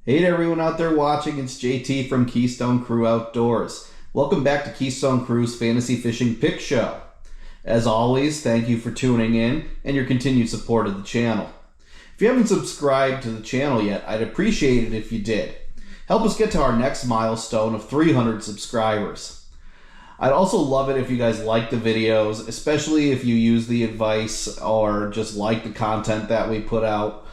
Hey to everyone out there watching, it's JT from Keystone Crew Outdoors. Welcome back to Keystone Crew's Fantasy Fishing Pick Show. As always, thank you for tuning in and your continued support of the channel. If you haven't subscribed to the channel yet, I'd appreciate it if you did. Help us get to our next milestone of 300 subscribers. I'd also love it if you guys like the videos, especially if you use the advice or just like the content that we put out.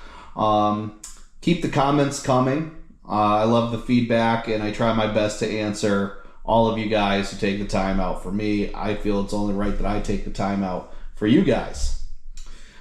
Keep the comments coming. I love the feedback, and I try my best to answer all of you guys who take the time out for me. I feel it's only right that I take the time out for you guys.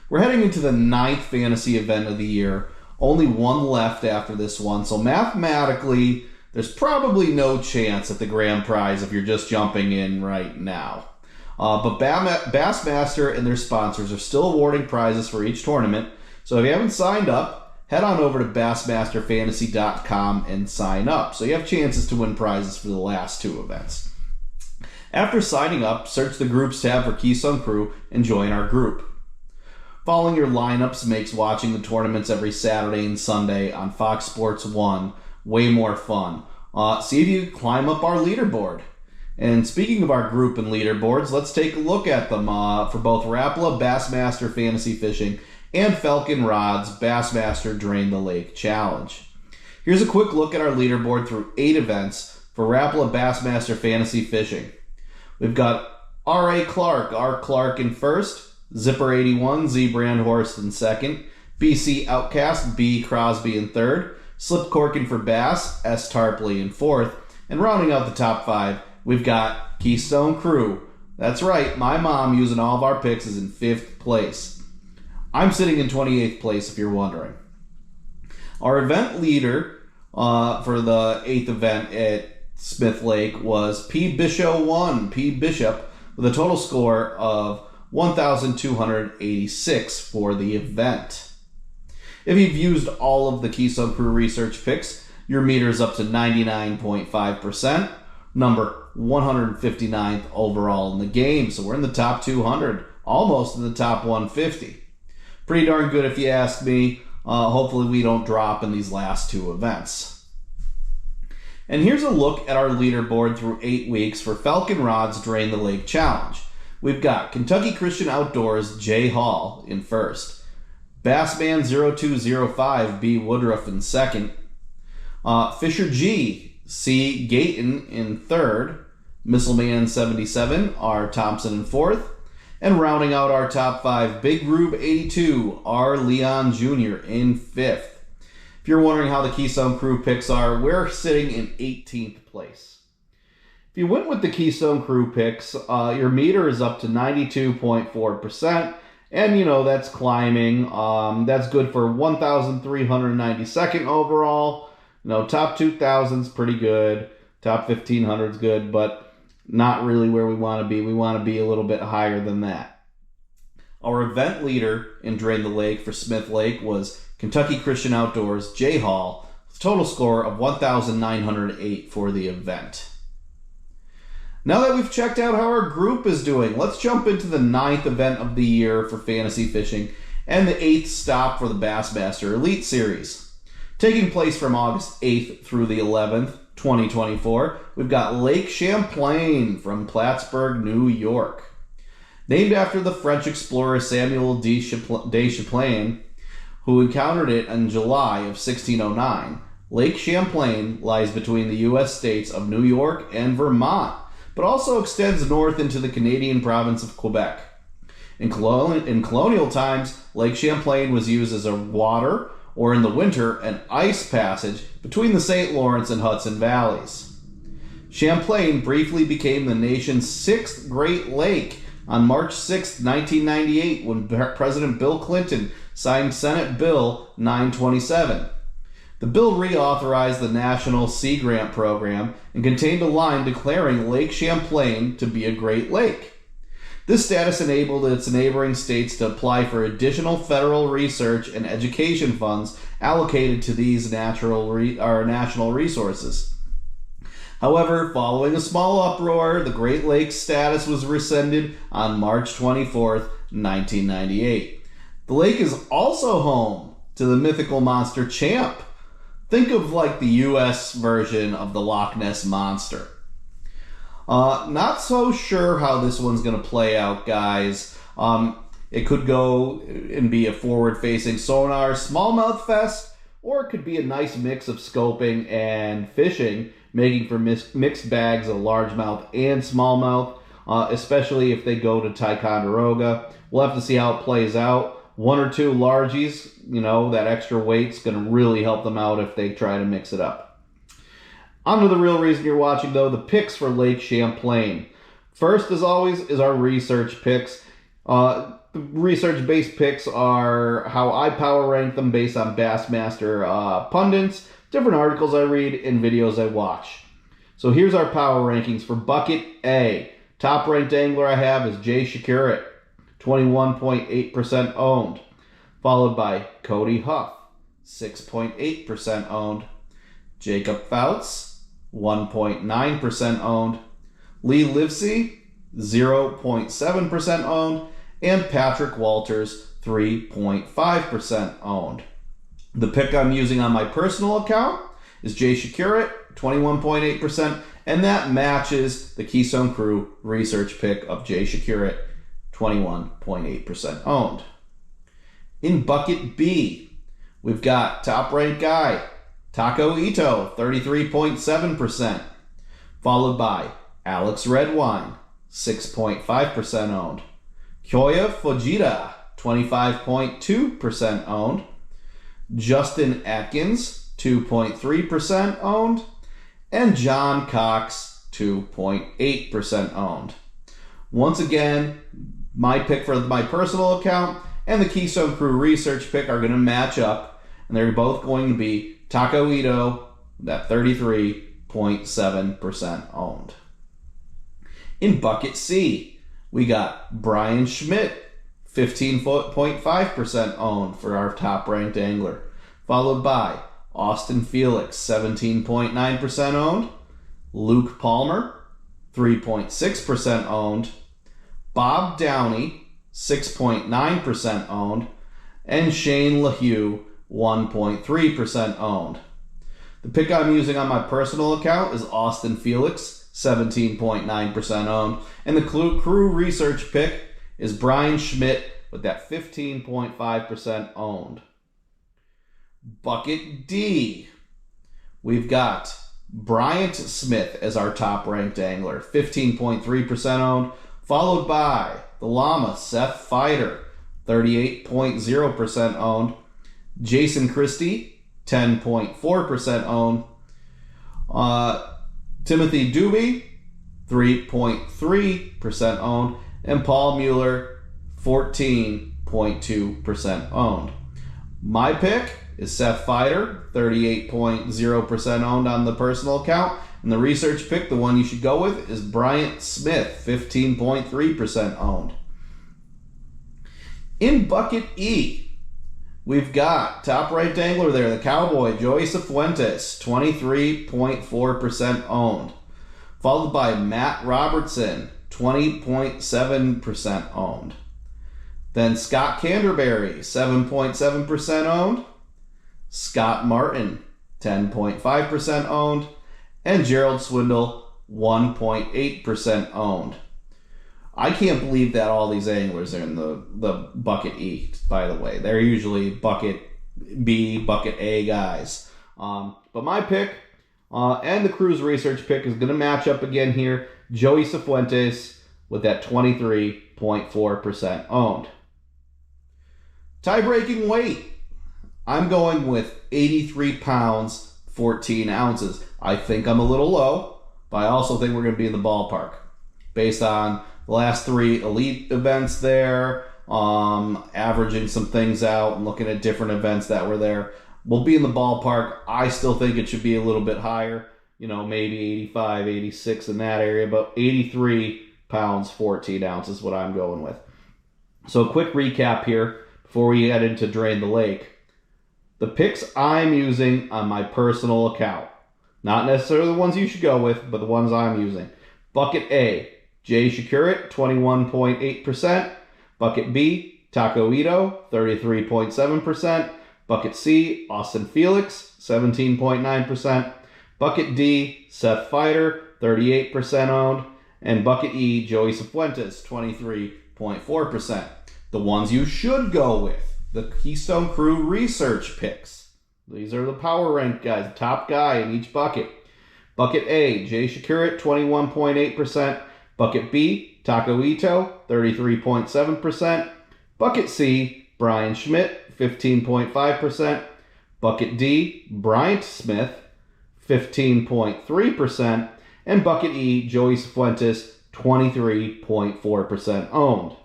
We're heading into the 9th fantasy event of the year. Only one left after this one, so mathematically, there's probably no chance at the grand prize if you're just jumping in right now. But Bassmaster and their sponsors are still awarding prizes for each tournament, so if you haven't signed up, head on over to bassmasterfantasy.com and sign up, so you have chances to win prizes for the last two events. After signing up, search the Groups tab for Keystone Crew and join our group. Following your lineups makes watching the tournaments every Saturday and Sunday on Fox Sports 1 way more fun. See if you can climb up our leaderboard. And speaking of our group and leaderboards, let's take a look at them for both Rapala, Bassmaster Fantasy Fishing, and Falcon Rods Bassmaster Drain the Lake Challenge. Here's a quick look at our leaderboard through 8 events for Rapala Bassmaster Fantasy Fishing. We've got R.A. Clark, R. Clark in first, Zipper 81, Z. Brandhorst in second, BC Outcast, B. Crosby in third, Slip Corking for Bass, S. Tarpley in fourth, and rounding out the top 5, we've got Keystone Crew. That's right, my mom using all of our picks is in 5th place. I'm sitting in 28th place if you're wondering. Our event leader for the 8th event at Smith Lake was P. Bishop, with a total score of 1,286 for the event. If you've used all of the Keystone Crew research picks, your meter is up to 99.5%, number 159th overall in the game, so we're in the top 200, almost in the top 150. Pretty darn good if you ask me. Hopefully we don't drop in these last 2 events. And here's a look at our leaderboard through 8 weeks for Falcon Rods Drain the Lake Challenge. We've got Kentucky Christian Outdoors Jay Hall in first, Bassman 0205 B Woodruff in second, Fisher G C Gayton in third, Missileman 77 R Thompson in fourth, and rounding out our top 5, Big Rube 82, R. Leon Jr. in 5th. If you're wondering how the Keystone Crew picks are, we're sitting in 18th place. If you went with the Keystone Crew picks, your meter is up to 92.4%, and that's climbing. That's good for 1,392nd overall. Top 2,000's pretty good. Top 1,500's good, but not really where we want to be. We want to be a little bit higher than that. Our event leader in Drain the Lake for Smith Lake was Kentucky Christian Outdoors Jay Hall, with a total score of 1,908 for the event. Now that we've checked out how our group is doing, let's jump into the 9th event of the year for fantasy fishing and the 8th stop for the Bassmaster Elite Series. Taking place from August 8th through the 11th, 2024, we've got Lake Champlain from Plattsburgh, New York. Named after the French explorer Samuel de Champlain, who encountered it in July of 1609, Lake Champlain lies between the U.S. states of New York and Vermont, but also extends north into the Canadian province of Quebec. In colonial times, Lake Champlain was used as a water, or in the winter, an ice passage between the St. Lawrence and Hudson valleys. Champlain briefly became the nation's 6th Great Lake on March 6, 1998, when President Bill Clinton signed Senate Bill 927. The bill reauthorized the National Sea Grant Program and contained a line declaring Lake Champlain to be a Great Lake. This status enabled its neighboring states to apply for additional federal research and education funds allocated to these national resources. However, following a small uproar, the Great Lakes status was rescinded on March 24, 1998. The lake is also home to the mythical monster Champ, Think of like the U.S. version of the Loch Ness Monster. Not so sure how this one's going to play out, guys. It could go and be a forward-facing sonar smallmouth fest, or it could be a nice mix of scoping and fishing, making for mixed bags of largemouth and smallmouth, especially if they go to Ticonderoga. We'll have to see how it plays out. One or two largies, that extra weight's going to really help them out if they try to mix it up. On to the real reason you're watching, though, the picks for Lake Champlain. First, as always, is our research picks. The research-based picks are how I power rank them based on Bassmaster pundits, different articles I read, and videos I watch. So here's our power rankings for Bucket A. Top-ranked angler I have is Przekurat, 21.8% owned, followed by Cody Huff, 6.8% owned, Jacob Fouts, 1.9% owned, Lee Livesey, 0.7% owned, and Patrick Walters, 3.5% owned. The pick I'm using on my personal account is Przekurat, 21.8%, and that matches the Keystone Crew research pick of Przekurat, 21.8% owned. In Bucket B, we've got top-ranked guy, Taku Ito, 33.7%, followed by Alex Redwine, 6.5% owned, Kyoya Fujita, 25.2% owned, Justin Atkins, 2.3% owned, and John Cox, 2.8% owned. Once again, my pick for my personal account and the Keystone Crew research pick are going to match up, and they're both going to be Taku Ito, at 33.7% owned. In Bucket C, we got Bryan Schmitt, 15.5% owned for our top-ranked angler, followed by Austin Felix, 17.9% owned, Luke Palmer, 3.6% owned, Bob Downey, 6.9% owned, and Shane LaHue, 1.3% owned. The pick I'm using on my personal account is Austin Felix, 17.9% owned, and the crew research pick is Bryan Schmitt with that 15.5% owned. Bucket D, we've got Bryant Smith as our top-ranked angler, 15.3% owned, followed by the Llama Seth Feider, 38.0% owned, Jason Christie, 10.4% owned, Timothy Doobie, 3.3% owned, and Paul Mueller, 14.2% owned. My pick is Seth Feider, 38.0% owned on the personal account. And the research pick, the one you should go with, is Bryant Smith, 15.3% owned. In Bucket E, we've got top-ranked angler there, the Cowboy, Joey Cifuentes, 23.4% owned. Followed by Matt Robertson, 20.7% owned. Then Scott Canterbury, 7.7% owned. Scott Martin, 10.5% owned. And Gerald Swindle, 1.8% owned. I can't believe that all these anglers are in the Bucket E, by the way. They're usually Bucket B, Bucket A guys. But my pick and the crew's research pick is going to match up again here. Joey Cifuentes with that 23.4% owned. Tie-breaking weight. I'm going with 83 pounds, 14 ounces. I think I'm a little low, but I also think we're going to be in the ballpark. Based on the last 3 elite events there, averaging some things out and looking at different events that were there, we'll be in the ballpark. I still think it should be a little bit higher, maybe 85, 86 in that area, but 83 pounds, 14 ounces is what I'm going with. So a quick recap here before we head into Drain the Lake. The picks I'm using on my personal account, not necessarily the ones you should go with, but the ones I'm using. Bucket A, Przekurat, 21.8%. Bucket B, Taku Ito, 33.7%. Bucket C, Austin Felix, 17.9%. Bucket D, Seth Feider, 38% owned. And Bucket E, Joey Cifuentes, 23.4%. The ones you should go with, the Keystone Crew research picks. These are the power rank guys, the top guy in each bucket. Bucket A, Przekurat, 21.8%. Bucket B, Taku Ito, 33.7%. Bucket C, Bryan Schmitt, 15.5%. Bucket D, Bryant Smith, 15.3%. And Bucket E, Joey Cifuentes, 23.4% owned.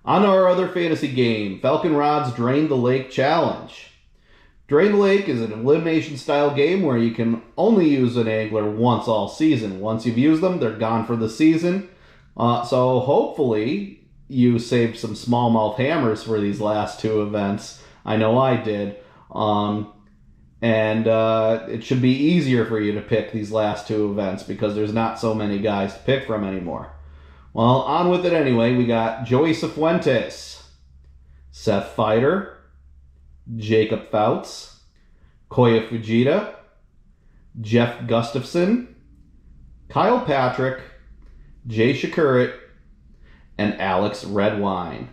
On our other fantasy game, Falcon Rods Drain the Lake Challenge. Drain the Lake is an elimination style game where you can only use an angler once all season. Once you've used them, they're gone for the season. So hopefully you saved some smallmouth hammers for these last two events. I know I did. And it should be easier for you to pick these last two events because there's not so many guys to pick from anymore. Well, on with it anyway. We got Joey Cifuentes, Seth Feider, Jacob Fouts, Koya Fujita, Jeff Gustafson, Kyle Patrick, Jay Przekurat, and Alex Redwine.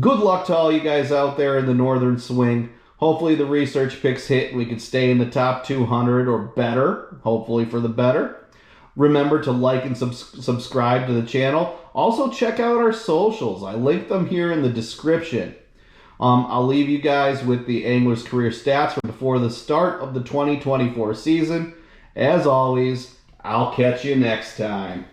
Good luck to all you guys out there in the northern swing. Hopefully the research picks hit and we can stay in the top 200 or better, hopefully for the better. Remember to like and subscribe to the channel. Also check out our socials. I linked them here in the description. I'll leave you guys with the Angler's Career Stats from before the start of the 2024 season. As always, I'll catch you next time.